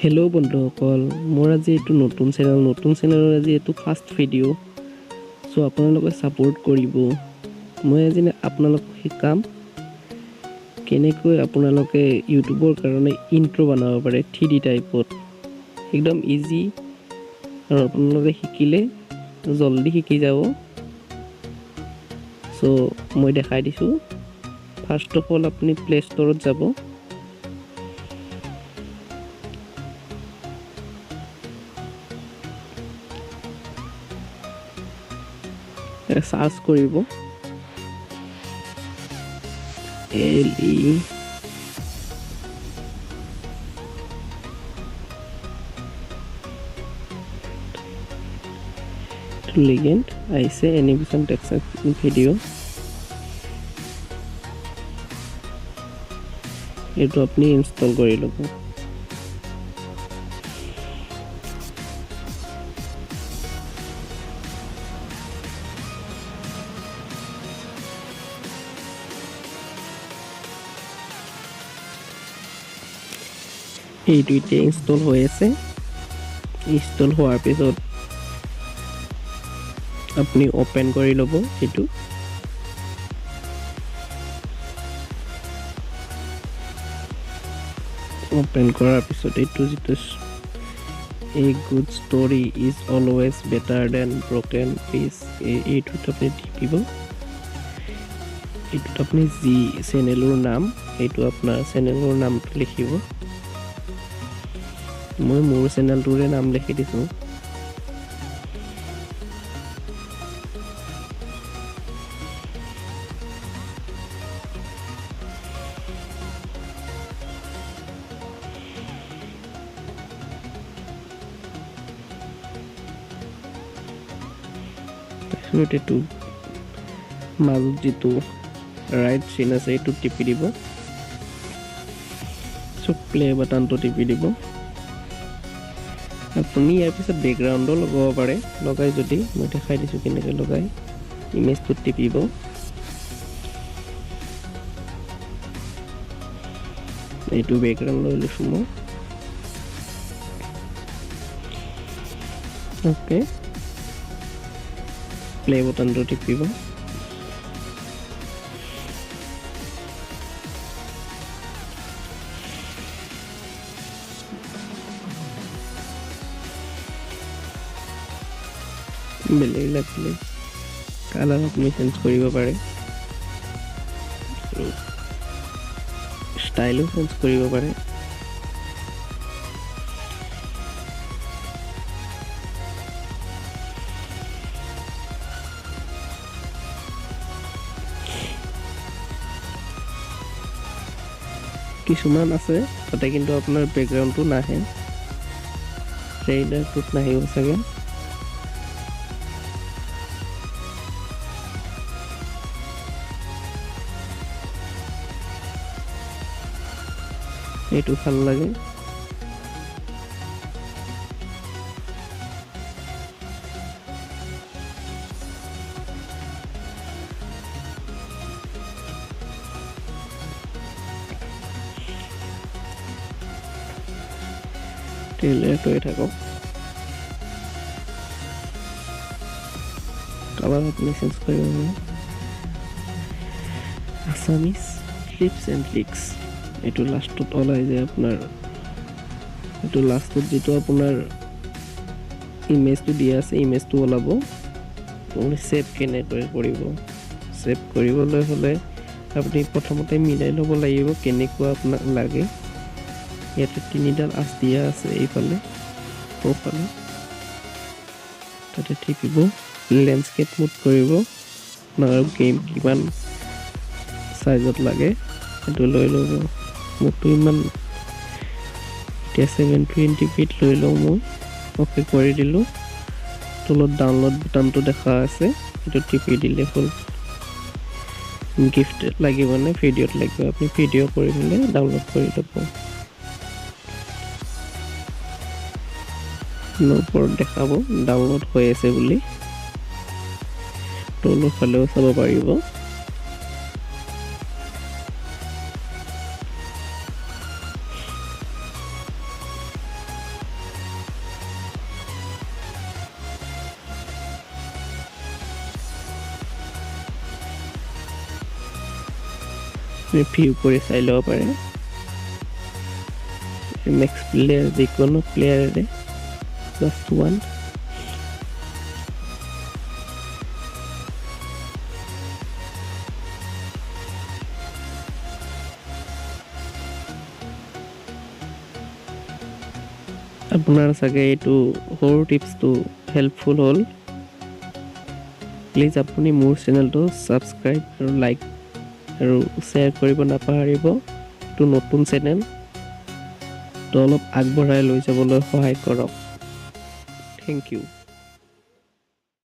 Hello' বন্ধুসকল, মোৰ আজি এইটো নতুন চেনেলৰ আজি এইটো ফাৰ্ষ্ট ভিডিঅ'। চ' আপোনালোকে ছাপোৰ্ট কৰিব। মই আজি আপোনালোকক শিকাম কেনেকৈ আপোনালোকে ইউটিউবৰ কাৰণে ইন্ট্ৰ' বনাব পাৰে 3D টাইপত। একদম ইজি আৰু আপোনালোকে শিকিলে জল্দি শিকি যাব। চ' মই দেখাই দিছোঁ। ফাৰ্ষ্ট অফ অল আপুনি প্লে ষ্টৰত যাব। সাৰ্চ কৰিব LE legend আইছে এনিমেশন টেক্সট ভিডিও এইটো আপনি ইনস্টল কৰি ল'ব। এইটো এতিয়া ইনস্টল হৈ আছে। ইনস্টল হোৱাৰ পিছত আপুনি ওপেন কৰি ল'ব। এইটো ওপেন কৰাৰ পিছত এইটো যিটো A good story is always better than broken piece, এইটোত আপুনি টিপিব। এইটোত আপুনি যি চেনেলৰ নাম, এইটো আপোনাৰ চেনেলৰ নামটো লিখিব। মই মোৰ চেনেলটোৰে নাম লিখি দিছোঁ। তাৰপিছত এইটো মাজত যিটো ৰাইট চিন আছে এইটো টিপি দিব। চব প্লে বাটনটো টিপি দিব। আপুনি ইয়াৰ পিছত বেকগ্ৰাউণ্ডো লগাব পাৰে। লগাই যদি মই দেখাই দিছোঁ কেনেকৈ লগাই। ইমেজটোত টিপিব। এইটো বেকগ্ৰাউণ্ড লৈ লৈছোঁ মই। অ'কে, প্লে বটনটো টিপিব। বেলেগ লাগিলে কালাৰ আপুনি চেঞ্জ কৰিব পাৰে, ষ্টাইলো চেঞ্জ কৰিব পাৰে। কিছুমান আছে তাতে কিন্তু আপোনাৰ বেকগ্ৰাউণ্ডটো নাহে, ট্ৰেইলাৰটোত নাহিব চাগে। এইটো ভাল লাগে। ট্ৰেইলাৰটোৱে থাকক। কালাৰ আপুনি চেঞ্জ কৰিব পাৰে। আছামিজ টিপছ এণ্ড ট্ৰিক্স, এইটো লাষ্টত ওলাই যায় আপোনাৰ। এইটো লাষ্টত যিটো আপোনাৰ ইমেজটো দিয়া আছে, ইমেজটো ওলাব। আপুনি ছেভ কেনেকৈ কৰিব। ছেভ কৰিবলৈ হ'লে আপুনি প্ৰথমতে মিলাই ল'ব লাগিব কেনেকুৱা আপোনাক লাগে। ইয়াতে 3ডাল আঁচ দিয়া আছে এইফালে সোঁফালে, তাতে টিপিব। লেণ্ডস্কেপ মোড কৰিব। আপোনাৰ গেম কিমান চাইজত লাগে সেইটো লৈ ল'ব। মোকতো ইমান এতিয়া 720p লৈ লওঁ মই। অ'কে কৰি দিলোঁ। তলত ডাউনলোড বুটামটো দেখা আছে, সেইটো টিপি দিলে হ'ল। গিফ্ট লাগিব নে ভিডিঅ'ত লাগিব, আপুনি ভিডিঅ' কৰি পেলাই ডাউনলোড কৰি ল'ব। ওপৰত দেখাব ডাউনলোড হৈ আছে বুলি, তলৰ ফালেও চাব পাৰিব। ভিউ কৰি চাই ল'ব পাৰে মেক্স প্লেয়াৰ যিকোনো প্লেয়াৰে জাষ্ট ওৱান আপোনাৰ চাগে এইটো সৰু টিপছটো হেল্পফুল হ'ল প্লিজ আপুনি মোৰ চেনেলটো ছাবস্ক্ৰাইব আৰু লাইক আৰু শ্বেয়াৰ কৰিব নাপাহৰিব এইটো নতুন চেনেল তো অলপ আগবঢ়াই লৈ যাবলৈ সহায় কৰক থেংক ইউ